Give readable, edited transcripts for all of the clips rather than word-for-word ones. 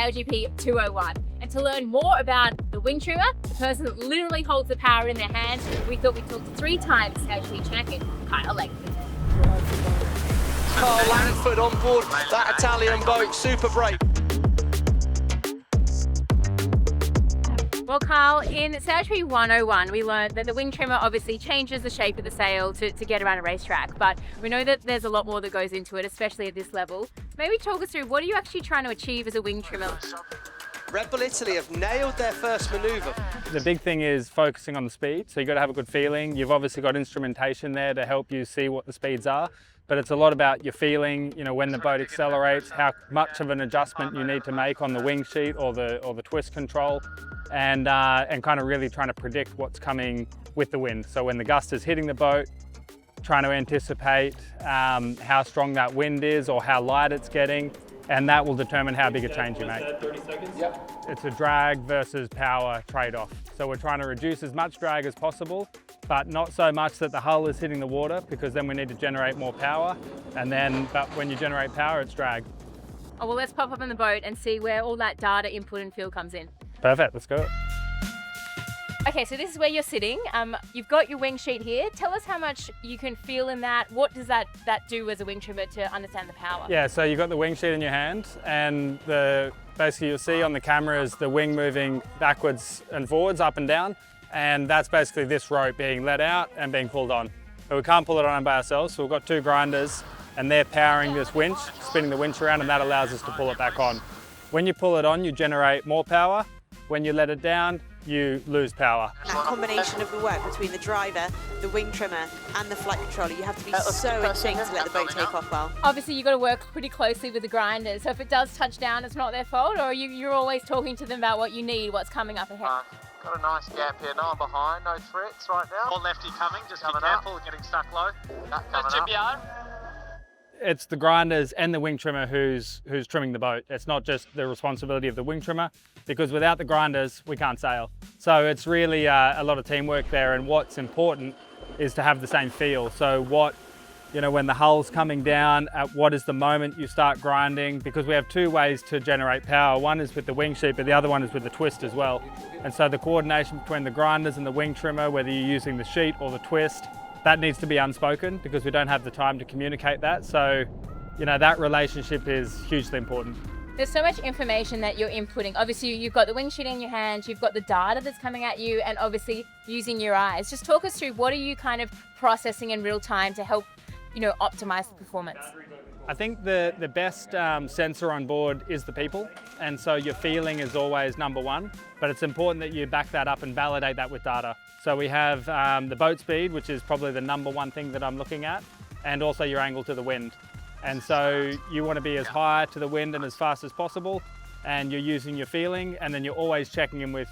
SailGP201. And to learn more about the wing trimmer, the person that literally holds the power in their hands, we thought we'd talk to 3-time SailGP champion, Kyle Langford. Carl Langford on board that Italian boat, super brave. Well, Carl, in SailGP101, we learned that the wing trimmer obviously changes the shape of the sail to get around a racetrack, but we know that there's a lot more that goes into it, especially at this level. Maybe talk us through, what are you actually trying to achieve as a wing trimmer? Red Bull Italy have nailed their first manoeuvre. The big thing is focusing on the speed, so you've got to have a good feeling. You've obviously got instrumentation there to help you see what the speeds are, but it's a lot about your feeling, you know, when the boat accelerates, how much of an adjustment you need to make on the wing sheet or the twist control, and kind of really trying to predict what's coming with the wind. So when the gust is hitting the boat, trying to anticipate how strong that wind is or how light it's getting, and that will determine how big a change you make. 30 seconds? Yep. It's a drag versus power trade-off. So we're trying to reduce as much drag as possible, but not so much that the hull is hitting the water, because then we need to generate more power. But when you generate power, it's drag. Oh, well, let's pop up in the boat and see where all that data input and feel comes in. Perfect, let's go. Okay, so this is where you're sitting. You've got your wing sheet here. Tell us how much you can feel in that. What does that do as a wing trimmer to understand the power? Yeah, so you've got the wing sheet in your hand, and basically you'll see on the cameras the wing moving backwards and forwards, up and down, and that's basically this rope being let out and being pulled on. But we can't pull it on by ourselves, so we've got 2 grinders, and they're powering this winch, spinning the winch around, and that allows us to pull it back on. When you pull it on, you generate more power. When you let it down, you lose power. That combination of the work between the driver, the wing trimmer and the flight controller, you have to be so in sync to let the boat take off well. Obviously, you've got to work pretty closely with the grinders, so if it does touch down, it's not their fault, or you're always talking to them about what you need, what's coming up ahead? Got a nice gap here, no one behind, no threats right now. More lefty coming, just be careful, getting stuck low. Coming up. It's the grinders and the wing trimmer who's trimming the boat. It's not just the responsibility of the wing trimmer, because without the grinders, we can't sail. So it's really a lot of teamwork there, and what's important is to have the same feel. So when the hull's coming down, at what is the moment you start grinding, because we have 2 ways to generate power. One is with the wing sheet, but the other one is with the twist as well. And so the coordination between the grinders and the wing trimmer, whether you're using the sheet or the twist, that needs to be unspoken, because we don't have the time to communicate that. So, that relationship is hugely important. There's so much information that you're inputting. Obviously, you've got the wing sheet in your hand, you've got the data that's coming at you, and obviously using your eyes. Just talk us through, what are you kind of processing in real time to help, optimize the performance? I think the best sensor on board is the people, and so your feeling is always number 1, but it's important that you back that up and validate that with data. So we have the boat speed, which is probably the number 1 thing that I'm looking at, and also your angle to the wind. And so you want to be as high to the wind and as fast as possible, and you're using your feeling, and then you're always checking in with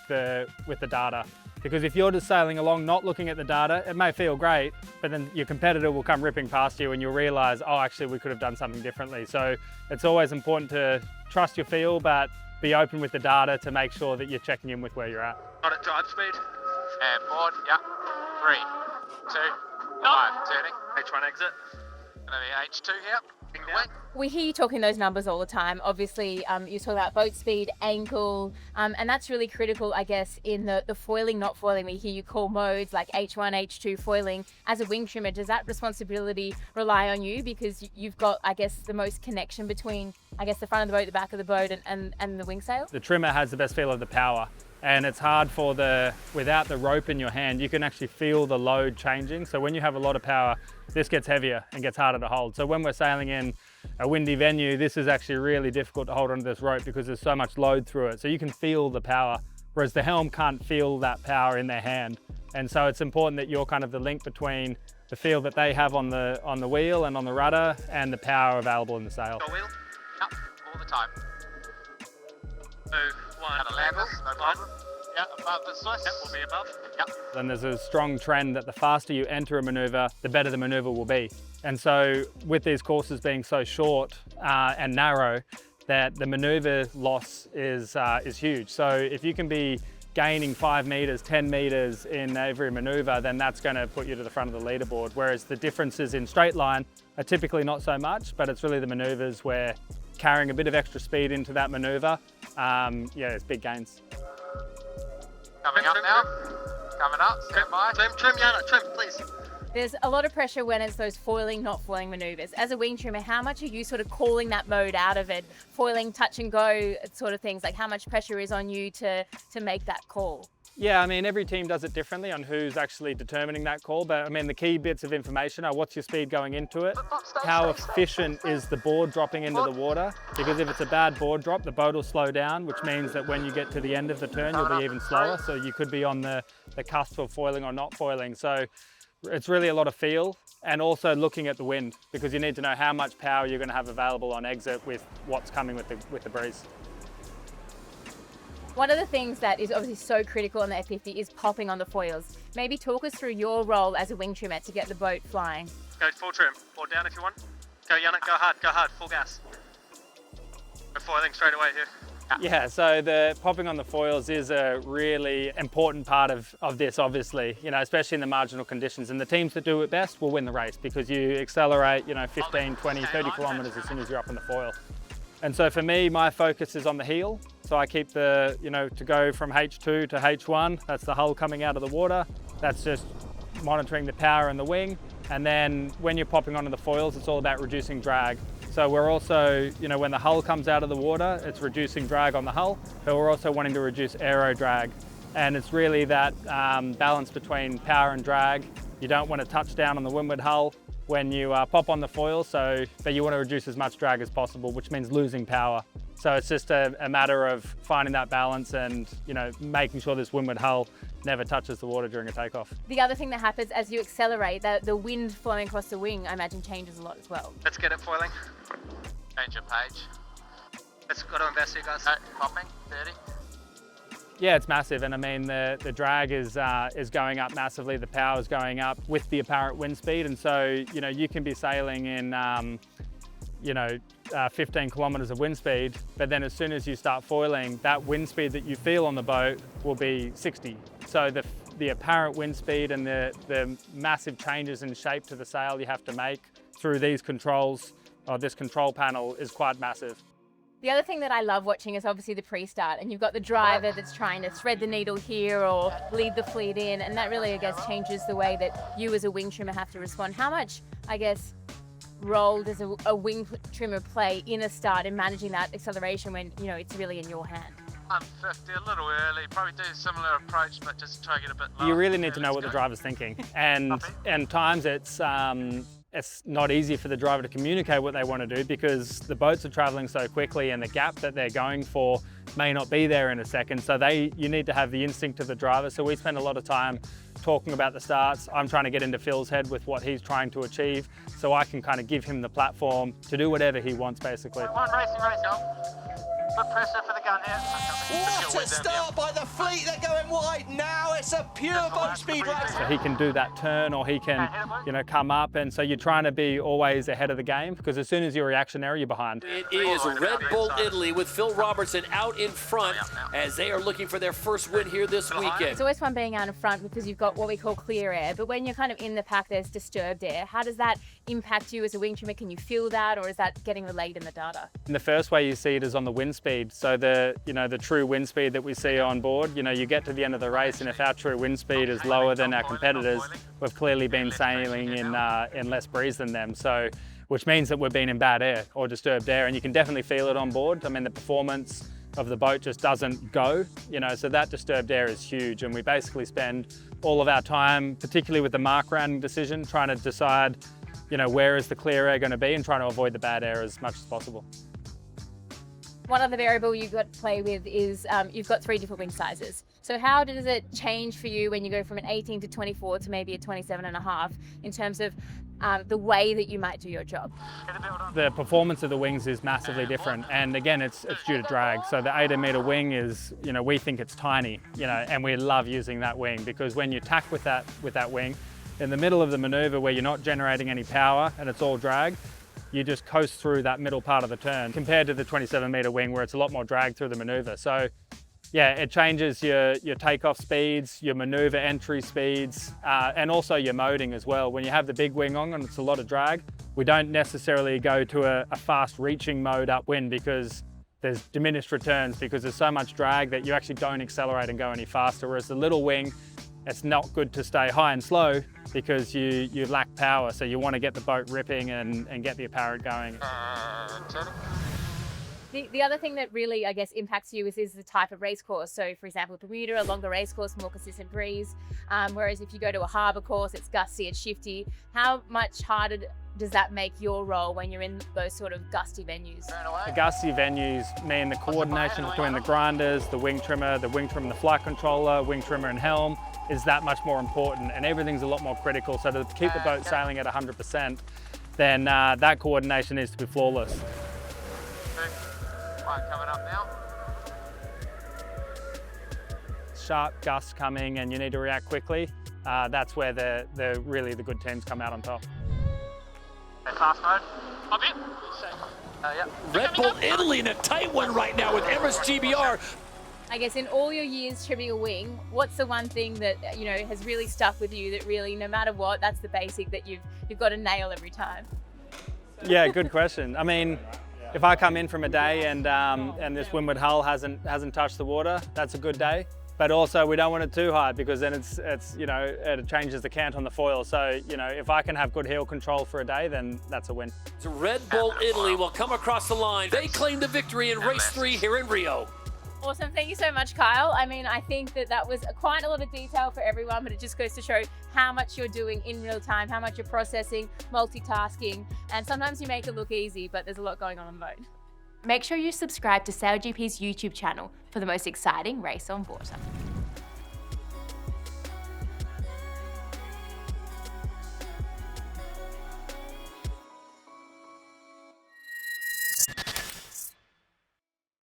the data. Because if you're just sailing along not looking at the data, it may feel great, but then your competitor will come ripping past you and you'll realise, oh, actually we could have done something differently. So it's always important to trust your feel, but be open with the data to make sure that you're checking in with where you're at. Got it, drive speed. And board, yep. 3, 2, 1, turning. H1 exit. And then the H2 here. We hear you talking those numbers all the time. Obviously, you talk about boat speed, angle, and that's really critical, I guess, in the foiling, not foiling. We hear you call modes like H1, H2 foiling. As a wing trimmer, does that responsibility rely on you, because you've got, I guess, the most connection between, I guess, the front of the boat, the back of the boat, and the wing sail? The trimmer has the best feel of the power, and it's hard without the rope in your hand, you can actually feel the load changing. So when you have a lot of power, this gets heavier and gets harder to hold. So when we're sailing in a windy venue, this is actually really difficult to hold onto this rope, because there's so much load through it. So you can feel the power, whereas the helm can't feel that power in their hand. And so it's important that you're kind of the link between the feel that they have on the wheel and on the rudder, and the power available in the sail. Wheel, up, all the time. Move, 1, levels, no problem. Yep, above the Swiss. Yep, we'll be above. Yep. And there's a strong trend that the faster you enter a manoeuvre, the better the manoeuvre will be. And so with these courses being so short and narrow, that the manoeuvre loss is huge. So if you can be gaining 5 meters, 10 meters in every maneuver, then that's going to put you to the front of the leaderboard. Whereas the differences in straight line are typically not so much, but it's really the maneuvers where carrying a bit of extra speed into that maneuver, yeah, it's big gains. Coming up now. Coming up, stand by. Trim, Yana, trim, please. There's a lot of pressure when it's those foiling, not foiling maneuvers. As a wing trimmer, how much are you sort of calling that mode out of it? Foiling, touch and go sort of things, like how much pressure is on you to make that call? Yeah, I mean, every team does it differently on who's actually determining that call, but I mean, the key bits of information are what's your speed going into it, how efficient is the board dropping into the water, because if it's a bad board drop, the boat will slow down, which means that when you get to the end of the turn, you'll be even slower, so you could be on the cusp of foiling or not foiling. So it's really a lot of feel, and also looking at the wind, because you need to know how much power you're going to have available on exit with what's coming with the breeze. One of the things that is obviously so critical on the F50 is popping on the foils. Maybe talk us through your role as a wing trimmer to get the boat flying. Go full trim, or down if you want. Go Yana, go hard, full gas. We're foiling straight away here. Yeah, so the popping on the foils is a really important part of this, obviously, you know, especially in the marginal conditions. And the teams that do it best will win the race because you accelerate, you know, 15, 20, 30 kilometers as soon as you're up on the foil. And so for me, my focus is on the heel. So I keep the, you know, to go from H2 to H1, that's the hull coming out of the water. That's just monitoring the power in the wing. And then when you're popping onto the foils, it's all about reducing drag. So we're also, you know, when the hull comes out of the water, it's reducing drag on the hull, but we're also wanting to reduce aero drag. And it's really that balance between power and drag. You don't want to touch down on the windward hull when you pop on the foil, but you want to reduce as much drag as possible, which means losing power. So it's just a matter of finding that balance and, you know, making sure this windward hull never touches the water during a takeoff. The other thing that happens as you accelerate, the wind flowing across the wing, I imagine, changes a lot as well. Let's get it foiling. Change your page. Let's go to invest here, guys. Right, popping, 30. Yeah, it's massive, and I mean the drag is going up massively. The power is going up with the apparent wind speed, and so you know you can be sailing in 15 kilometers of wind speed, but then as soon as you start foiling, that wind speed that you feel on the boat will be 60. So the apparent wind speed and the massive changes in shape to the sail you have to make through these controls or this control panel is quite massive. The other thing that I love watching is obviously the pre-start, and you've got the driver that's trying to thread the needle here or lead the fleet in, and that really, I guess, changes the way that you as a wing trimmer have to respond. How much, I guess, role does a wing trimmer play in a start in managing that acceleration when, you know, it's really in your hand? I'm 50, a little early, probably do a similar approach, but just try to get a bit lower. You really need to know what the driver's thinking, and times it's not easy for the driver to communicate what they want to do because the boats are traveling so quickly and the gap that they're going for may not be there in a second. So you need to have the instinct of the driver. So we spend a lot of time talking about the starts. I'm trying to get into Phil's head with what he's trying to achieve so I can kind of give him the platform to do whatever he wants, basically. One racing race on. Put pressure for the gun here. What a start by the fleet, they're going wide now, it's a pure boat speed race. So he can do that turn or he can, you know, come up, and so you're trying to be always ahead of the game because as soon as you're reactionary, you're behind. It is Red Bull Italy with Phil Robertson out in front as they are looking for their first win here this weekend. It's always fun being out in front because you've got what we call clear air, but when you're kind of in the pack, there's disturbed air. How does that impact you as a wing trimmer? Can you feel that, or is that getting relayed in the data? And the first way you see it is on the wind speed. So the true wind speed that we see on board, you know, you get to the end of the race, and if our true wind speed is lower than our competitors, we've clearly been sailing in less breeze than them. So, which means that we've been in bad air or disturbed air, and you can definitely feel it on board. I mean, the performance of the boat just doesn't go, you know, so that disturbed air is huge, and we basically spend all of our time, particularly with the mark rounding decision, trying to decide, you know, where is the clear air going to be and trying to avoid the bad air as much as possible. One other variable you've got to play with is you've got 3 different wing sizes. So how does it change for you when you go from an 18 to 24 to maybe a 27.5 in terms of the way that you might do your job? The performance of the wings is massively different, and again, it's due to drag. So the 18-meter wing is, you know, we think it's tiny, you know, and we love using that wing because when you tack with that wing, in the middle of the maneuver where you're not generating any power and it's all drag, you just coast through that middle part of the turn compared to the 27-meter wing where it's a lot more drag through the maneuver. So Yeah, it changes your takeoff speeds, your maneuver entry speeds, and also your moding as well. When you have the big wing on and it's a lot of drag, we don't necessarily go to a fast reaching mode upwind because there's diminished returns because there's so much drag that you actually don't accelerate and go any faster. Whereas the little wing, it's not good to stay high and slow because you lack power. So you want to get the boat ripping and get the apparent going. The other thing that really, I guess, impacts you is the type of race course. So, for example, Bermuda, a longer race course, more consistent breeze. Whereas if you go to a harbour course, it's gusty, it's shifty. How much harder does that make your role when you're in those sort of gusty venues? The gusty venues mean the coordination between the grinders, the wing trimmer, the flight controller, wing trimmer and helm is that much more important, and everything's a lot more critical. So to keep the boat sailing at 100%, then that coordination needs to be flawless. Right, coming up now. Sharp gusts coming and you need to react quickly. That's where really the good teams come out on top. Fast mode. I'm in. Yeah. Red Bull Italy in a tight one right now with Emirates GBR. I guess in all your years trimming a wing, what's the one thing that has really stuck with you that really, no matter what, that's the basic that you've got to nail every time? Yeah, good question. I mean, if I come in from a day and this windward hull hasn't touched the water, that's a good day. But also we don't want it too hard because then it changes the cant on the foil. So if I can have good heel control for a day, then that's a win. So Red Bull Italy will come across the line. They claim the victory in race 3 here in Rio. Awesome, thank you so much, Kyle. I mean, I think that was quite a lot of detail for everyone, but it just goes to show how much you're doing in real time, how much you're processing, multitasking, and sometimes you make it look easy, but there's a lot going on the boat. Make sure you subscribe to SailGP's YouTube channel for the most exciting race on water.